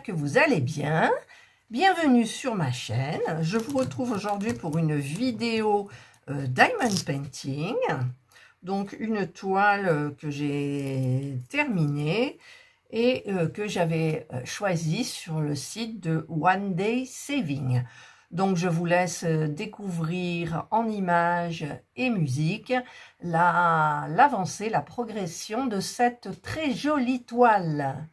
que vous allez bien. Bienvenue sur ma chaîne. Je vous retrouve aujourd'hui pour une vidéo Diamond Painting. Donc une toile que j'ai terminée et que j'avais choisie sur le site de One Day Saving. Donc je vous laisse découvrir en images et musique l'avancée, la progression de cette très jolie toile.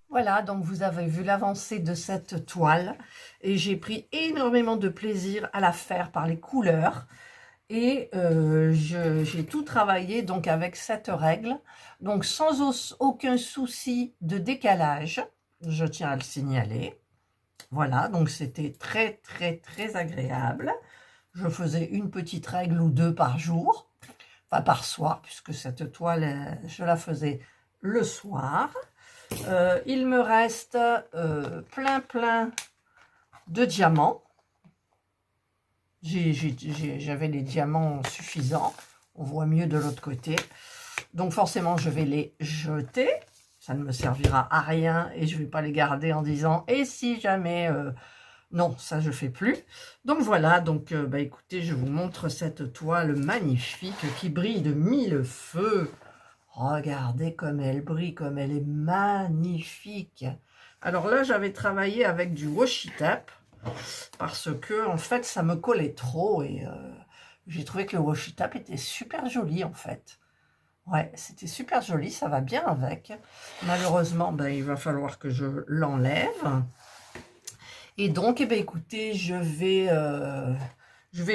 Voilà, donc vous avez vu l'avancée de cette toile et j'ai pris énormément de plaisir à la faire par les couleurs et j'ai tout travaillé donc avec cette règle, donc sans aucun souci de décalage, je tiens à le signaler. Voilà, donc c'était très agréable. Je faisais une petite règle ou deux par jour, enfin par soir, puisque cette toile, je la faisais le soir. Il me reste plein de diamants. J'avais les diamants suffisants. On voit mieux de l'autre côté. Donc forcément, je vais les jeter. Ça ne me servira à rien et je ne vais pas les garder en disant « Et si jamais non, ça je ne fais plus. » Donc voilà, donc écoutez, je vous montre cette toile magnifique qui brille de mille feux. Regardez comme elle brille, comme elle est magnifique. Alors là, j'avais travaillé avec du washi tape parce que, en fait, ça me collait trop et j'ai trouvé que le washi tape était super joli, en fait. Ouais, c'était super joli, ça va bien avec. Malheureusement, il va falloir que je l'enlève. Et donc, écoutez, je vais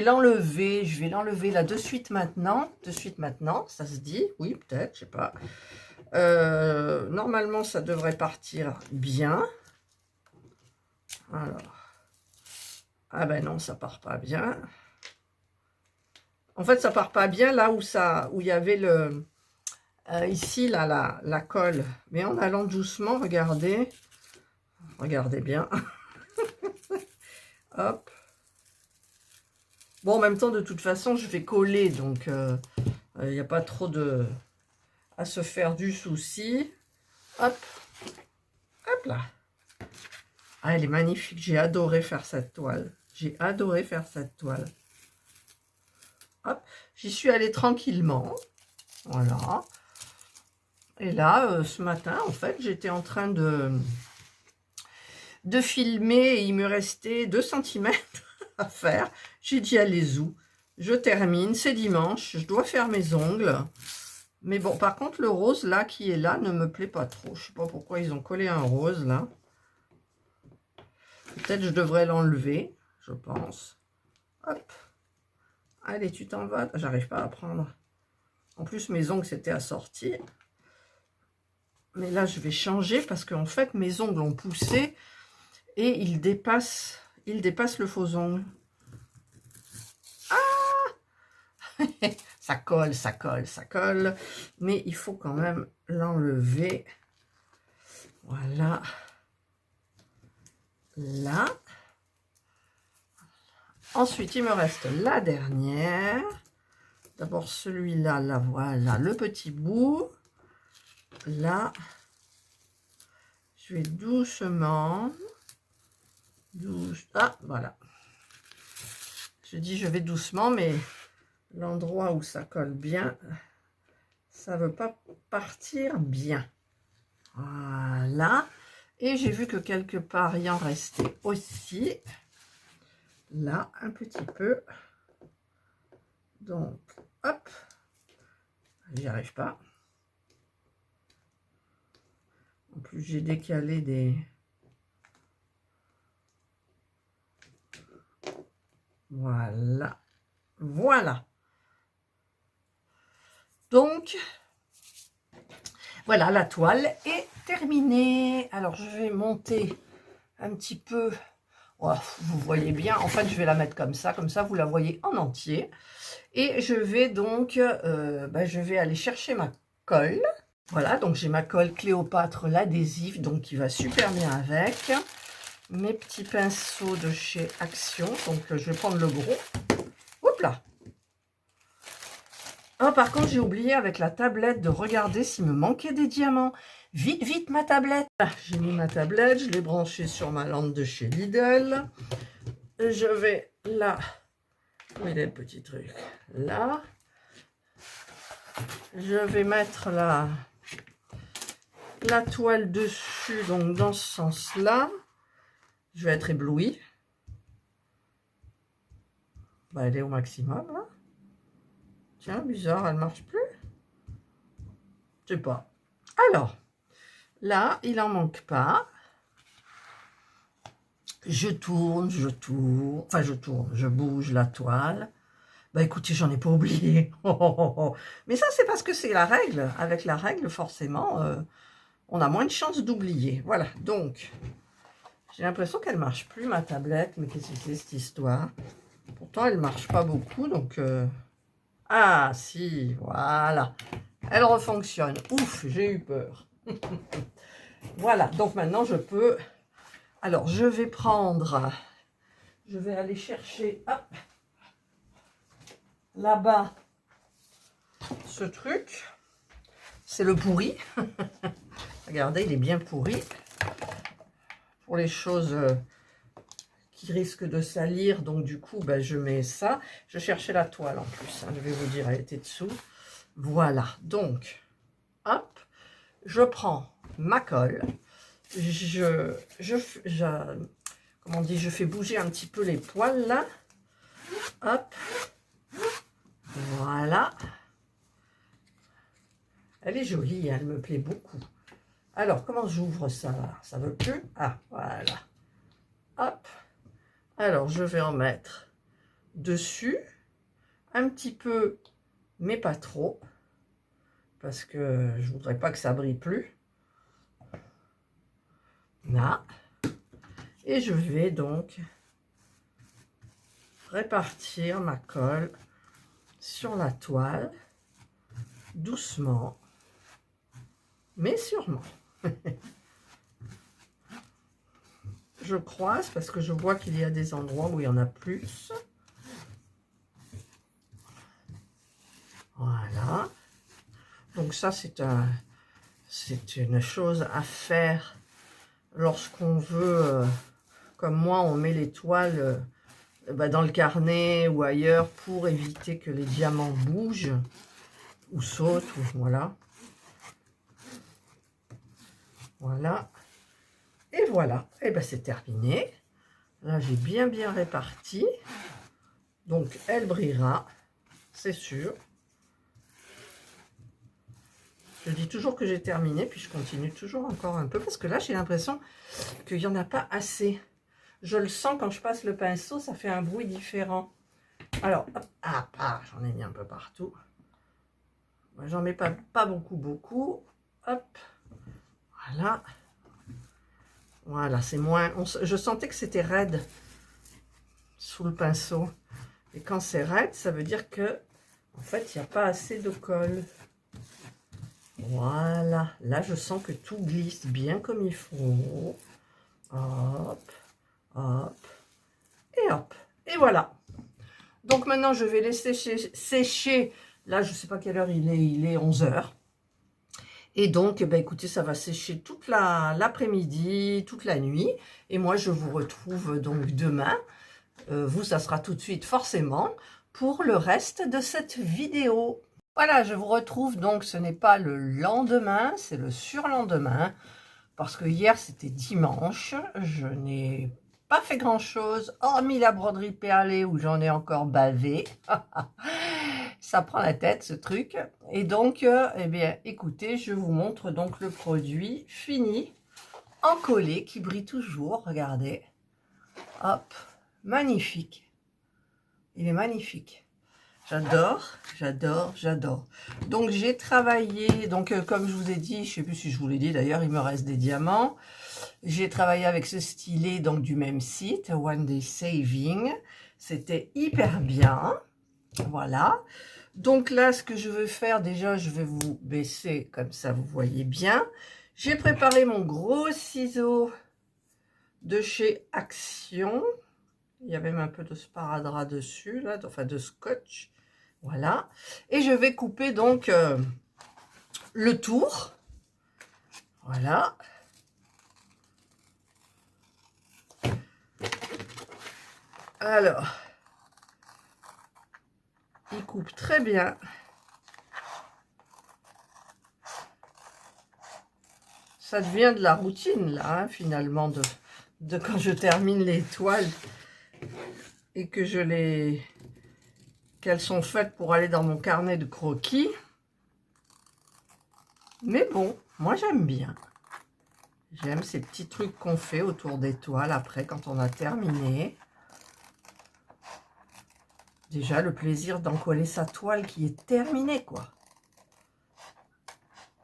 l'enlever là de suite maintenant, ça se dit, oui peut-être, je sais pas. Normalement ça devrait partir bien. Alors, ah ben non, ça part pas bien. En fait ça part pas bien là où il y avait le ici là la colle, mais en allant doucement, regardez bien. Hop. Bon, en même temps, de toute façon, je vais coller, donc il n'y a pas trop à se faire du souci. Hop, hop là. Ah, elle est magnifique, j'ai adoré faire cette toile. J'ai adoré faire cette toile. Hop, j'y suis allée tranquillement. Voilà. Et là, ce matin, en fait, j'étais en train de filmer et il me restait 2 cm à faire. J'ai dit allez où, je termine, c'est dimanche, je dois faire mes ongles. Mais bon, par contre le rose là qui est là ne me plaît pas trop. Je sais pas pourquoi ils ont collé un rose là. Peut-être je devrais l'enlever, je pense. Hop, allez, tu t'en vas. J'arrive pas à prendre. En plus mes ongles c'était assorti. Mais là je vais changer parce qu'en fait mes ongles ont poussé et ils dépassent le faux ongle. Ah, Ça colle, ça colle, ça colle. Mais il faut quand même l'enlever. Voilà. Là. Ensuite, il me reste la dernière. D'abord celui-là, là, voilà, le petit bout. Là. Je vais doucement. Ah, voilà. Je dis je vais doucement, mais l'endroit où ça colle bien, ça veut pas partir bien. Voilà. Et j'ai vu que quelque part, il en restait aussi. Là, un petit peu. Donc, hop. J'y arrive pas. En plus, j'ai décalé des... Voilà. Voilà. Donc, voilà, la toile est terminée. Alors, je vais monter un petit peu. Oh, vous voyez bien. En fait, je vais la mettre comme ça vous la voyez en entier. Et je vais donc, je vais aller chercher ma colle. Voilà, donc j'ai ma colle Cléopâtre, l'adhésif, donc qui va super bien avec. Mes petits pinceaux de chez Action, donc je vais prendre le gros. Hop là. Ah, par contre, j'ai oublié avec la tablette de regarder s'il me manquait des diamants. Vite, vite, ma tablette. Ah, j'ai mis ma tablette, je l'ai branchée sur ma lampe de chez Lidl. Je vais là. Où est le petit truc? Là. Je vais mettre la toile dessus, donc dans ce sens-là. Je vais être éblouie. Bah, elle est au maximum, là. Tiens, bizarre, elle marche plus. Je sais pas. Alors, là, il en manque pas. Je tourne, enfin je bouge la toile. Bah écoutez, j'en ai pas oublié. Mais ça, c'est parce que c'est la règle. Avec la règle, forcément, on a moins de chances d'oublier. Voilà, donc, j'ai l'impression qu'elle marche plus, ma tablette. Mais qu'est-ce que c'est cette histoire? Pourtant, elle marche pas beaucoup, donc... Ah, si, voilà. Elle refonctionne. Ouf, j'ai eu peur. Voilà, donc maintenant, je peux... Alors, je vais prendre... Je vais aller chercher... Hop, là-bas, ce truc. C'est le pourri. Regardez, il est bien pourri. Pour les choses qui risquent de salir, donc du coup, ben, je mets ça. Je cherchais la toile en plus, hein, je vais vous dire, elle était dessous. Voilà, donc, hop, je prends ma colle. Comment on dit, je fais bouger un petit peu les poils là. Hop. Voilà. Elle est jolie, elle me plaît beaucoup. Alors, comment j'ouvre ça là? Ça veut plus? Ah, voilà. Hop. Alors, je vais en mettre dessus. Un petit peu, mais pas trop. Parce que je voudrais pas que ça brille plus. Là. Et je vais donc répartir ma colle sur la toile, doucement, mais sûrement. Je croise parce que je vois qu'il y a des endroits où il y en a plus. Voilà. Donc ça, c'est une chose à faire lorsqu'on veut, comme moi, on met les toiles dans le carnet ou ailleurs pour éviter que les diamants bougent ou sautent. Voilà. Voilà. Et voilà. Et ben c'est terminé. Là, j'ai bien réparti. Donc, elle brillera, c'est sûr. Je dis toujours que j'ai terminé, puis je continue toujours encore un peu, parce que là, j'ai l'impression qu'il n'y en a pas assez. Je le sens quand je passe le pinceau, ça fait un bruit différent. Alors, hop, j'en ai mis un peu partout. J'en mets pas beaucoup. Hop, voilà. Voilà, c'est moins... je sentais que c'était raide sous le pinceau. Et quand c'est raide, ça veut dire que En fait, il n'y a pas assez de colle. Voilà. Là, je sens que tout glisse bien comme il faut. Hop, hop, et hop. Et voilà. Donc maintenant, je vais laisser sécher. Là, je ne sais pas quelle heure il est 11 h. Et donc, ben, écoutez, ça va sécher toute l'après-midi, toute la nuit. Et moi, je vous retrouve donc demain. Vous, ça sera tout de suite forcément pour le reste de cette vidéo. Voilà, je vous retrouve donc, ce n'est pas le lendemain, c'est le surlendemain. Parce que hier, c'était dimanche. Je n'ai pas fait grand-chose, hormis la broderie perlée où j'en ai encore bavé. Ça prend la tête, ce truc. Et donc, eh bien, écoutez, je vous montre donc le produit fini, en collé, qui brille toujours. Regardez. Hop, magnifique. Il est magnifique. J'adore, j'adore, j'adore. Donc, j'ai travaillé, donc comme je vous ai dit, je ne sais plus si je vous l'ai dit, d'ailleurs, il me reste des diamants. J'ai travaillé avec ce stylet, donc du même site, One Day Saving. C'était hyper bien. Voilà. Donc là, ce que je veux faire, déjà, je vais vous baisser, comme ça, vous voyez bien. J'ai préparé mon gros ciseau de chez Action. Il y avait même un peu de sparadrap dessus, là, enfin de scotch. Voilà. Et je vais couper donc le tour. Voilà. Alors, il coupe très bien. Ça devient de la routine, là, hein, finalement, de quand je termine les toiles et que qu'elles sont faites pour aller dans mon carnet de croquis. Mais bon, moi j'aime bien. J'aime ces petits trucs qu'on fait autour des toiles après, quand on a terminé. Déjà, le plaisir d'encoller sa toile qui est terminée, quoi.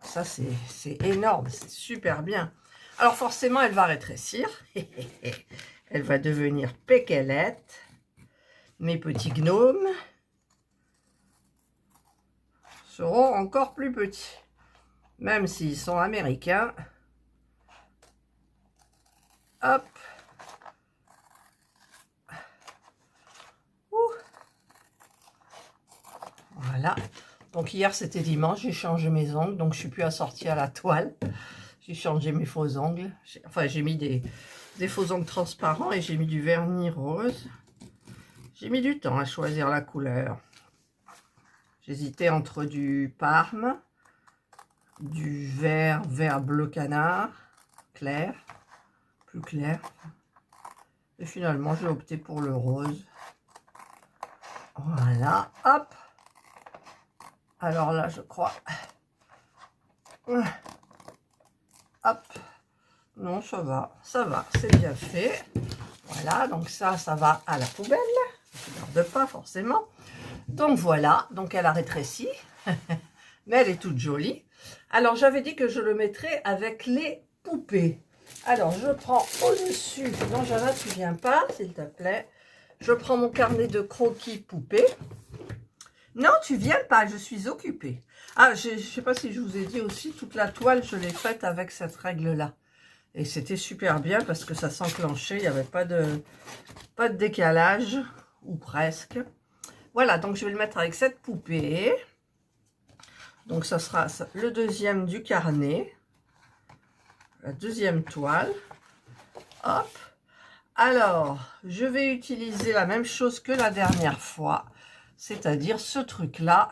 Ça, c'est énorme, c'est super bien. Alors, forcément, elle va rétrécir. Elle va devenir péquelette. Mes petits gnomes seront encore plus petits. Même s'ils sont américains. Hop. Ouh. Voilà. Donc hier c'était dimanche, j'ai changé mes ongles, donc je suis plus assortie à la toile. J'ai changé mes faux ongles. Enfin, j'ai mis des faux ongles transparents et j'ai mis du vernis rose. J'ai mis du temps à choisir la couleur. J'hésitais entre du parme, du vert bleu canard, clair, plus clair. Et finalement, j'ai opté pour le rose. Voilà, hop. Alors là, je crois... Hop. Non, ça va, c'est bien fait. Voilà, donc ça va à la poubelle. Je ne garde pas forcément. Donc voilà, donc elle a rétréci. Mais elle est toute jolie. Alors, j'avais dit que je le mettrais avec les poupées. Alors, je prends au-dessus... Non, Jana, tu viens pas, s'il te plaît. Je prends mon carnet de croquis poupées. Non, tu viens pas, je suis occupée. Ah, je ne sais pas si je vous ai dit aussi, toute la toile, je l'ai faite avec cette règle-là. Et c'était super bien parce que ça s'enclenchait, il n'y avait pas de décalage, ou presque. Voilà, donc je vais le mettre avec cette poupée. Donc ça sera le deuxième du carnet. La deuxième toile. Hop. Alors, je vais utiliser la même chose que la dernière fois. C'est-à-dire ce truc-là,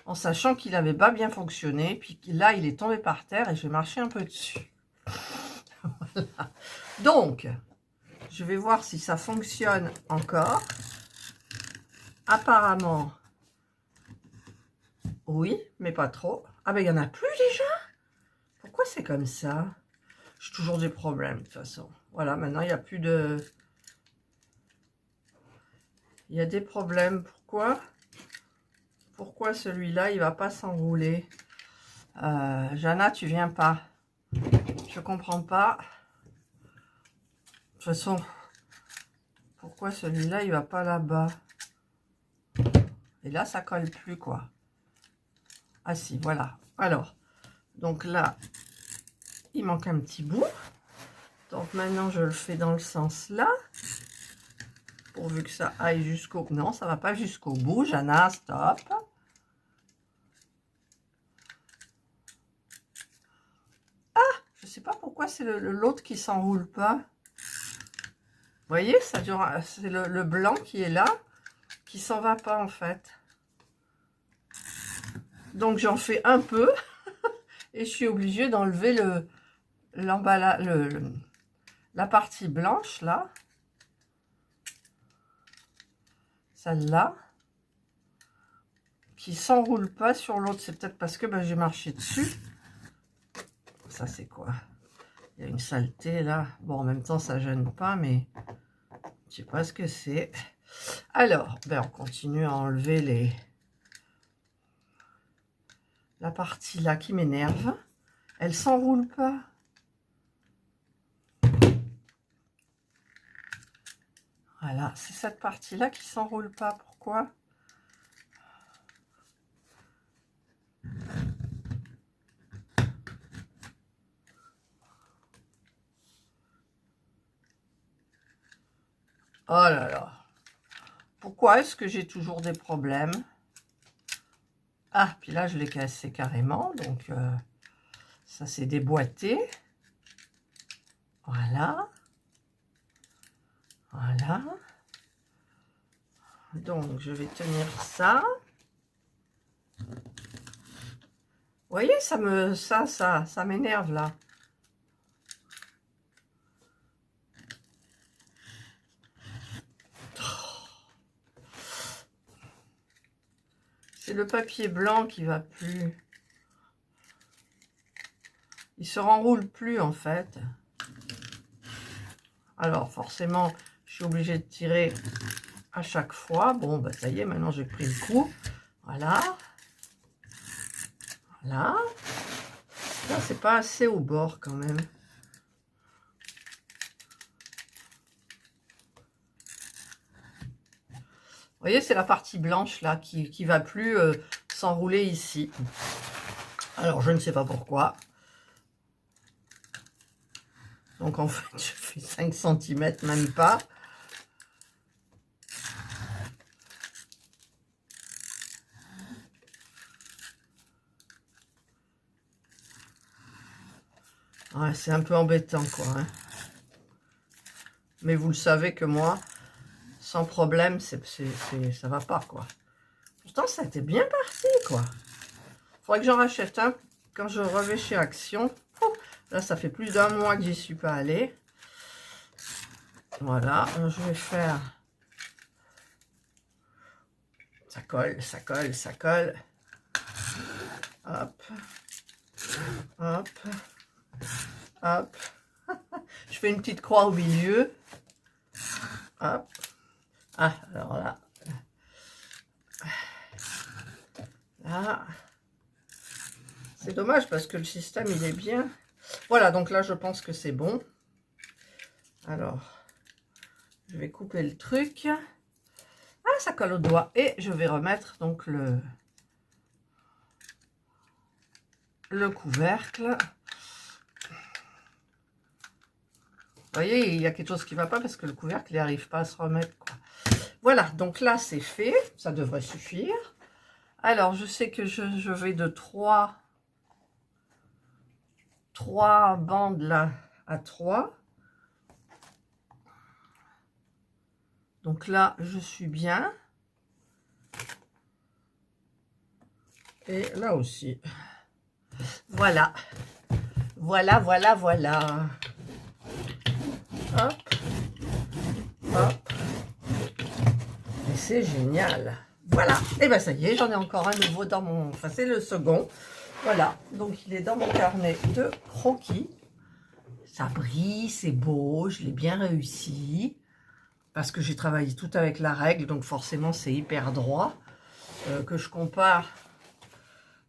en sachant qu'il n'avait pas bien fonctionné. Puis là, il est tombé par terre et je vais marcher un peu dessus. Voilà. Donc, je vais voir si ça fonctionne encore. Apparemment, oui, mais pas trop. Ah ben, il n'y en a plus déjà? Pourquoi c'est comme ça? J'ai toujours des problèmes, de toute façon. Voilà, maintenant, il n'y a plus de... Il y a des problèmes. Pourquoi celui-là, il ne va pas s'enrouler? Jana, tu viens pas. Je comprends pas. De toute façon, pourquoi celui-là, il va pas là-bas? Et là, ça colle plus, quoi. Ah si, voilà. Alors, donc là, il manque un petit bout. Donc maintenant, je le fais dans le sens là. Pourvu que ça aille jusqu'au... Non, ça va pas jusqu'au bout. Jana, stop. Ah, je sais pas pourquoi c'est l'autre qui s'enroule pas. Vous voyez, ça dure... C'est le blanc qui est là, qui s'en va pas en fait. Donc j'en fais un peu et je suis obligée d'enlever l'emballage, la partie blanche là, celle-là, qui s'enroule pas sur l'autre. C'est peut-être parce que j'ai marché dessus. Ça c'est quoi? Il y a une saleté là. Bon, en même temps ça gêne pas, mais je sais pas ce que c'est. Alors, on continue à enlever la partie là qui m'énerve. Elle s'enroule pas. Voilà, c'est cette partie-là qui s'enroule pas. Pourquoi? Oh là là. Pourquoi est-ce que j'ai toujours des problèmes? Ah, puis là, je l'ai cassé carrément. Donc, ça s'est déboîté. Voilà. Voilà. Donc, je vais tenir ça. Vous voyez, ça m'énerve là. C'est le papier blanc qui va plus. Il se renroule plus en fait. Alors forcément, je suis obligée de tirer à chaque fois. Bon, bah ça y est, maintenant j'ai pris le coup. Voilà. Voilà. Là, c'est pas assez au bord quand même. Vous voyez, c'est la partie blanche là qui va plus s'enrouler ici. Alors, je ne sais pas pourquoi. Donc, en fait, je fais 5 cm, même pas. Ouais, c'est un peu embêtant, quoi. Hein. Mais vous le savez que moi, sans problème, ça va pas, quoi. Pourtant, ça a été bien parti, quoi. Faudrait que j'en rachète un quand je reviens chez Action. Là, ça fait plus d'1 mois que j'y suis pas allée. Voilà, je vais faire... Ça colle, ça colle, ça colle. Hop. Hop. Hop. Je fais une petite croix au milieu. Hop. Ah, alors là. Là. C'est dommage parce que le système, il est bien. Voilà, donc là, je pense que c'est bon. Alors, je vais couper le truc. Ah, ça colle au doigt. Et je vais remettre donc le couvercle. Vous voyez, il y a quelque chose qui ne va pas parce que le couvercle il n'arrive pas à se remettre, quoi. Voilà, donc là, c'est fait. Ça devrait suffire. Alors, je sais que je vais de 3 bandes là à 3. Donc là, je suis bien. Et là aussi. Voilà. Voilà, voilà, voilà. Hop. Hop. Et c'est génial. Voilà. Et bien ça y est, j'en ai encore un nouveau dans mon... Enfin, c'est le second. Voilà. Donc, il est dans mon carnet de croquis. Ça brille, c'est beau. Je l'ai bien réussi. Parce que j'ai travaillé tout avec la règle. Donc, forcément, c'est hyper droit. Que je compare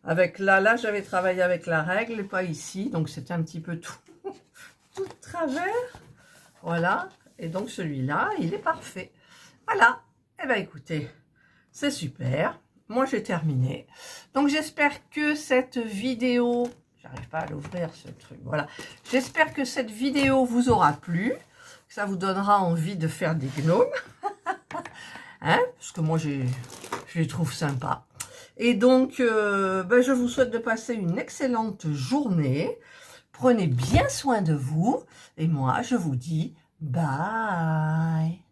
avec là. Là, j'avais travaillé avec la règle et pas ici. Donc, c'était un petit peu tout de travers. Voilà. Et donc, celui-là, il est parfait. Voilà. Eh bien, écoutez, c'est super. moi j'ai terminé. Donc j'espère que cette vidéo, j'arrive pas à l'ouvrir ce truc, voilà. J'espère que cette vidéo vous aura plu, que ça vous donnera envie de faire des gnomes. Hein, parce que moi je les trouve sympas. Et donc je vous souhaite de passer une excellente journée. Prenez bien soin de vous. Et moi je vous dis bye.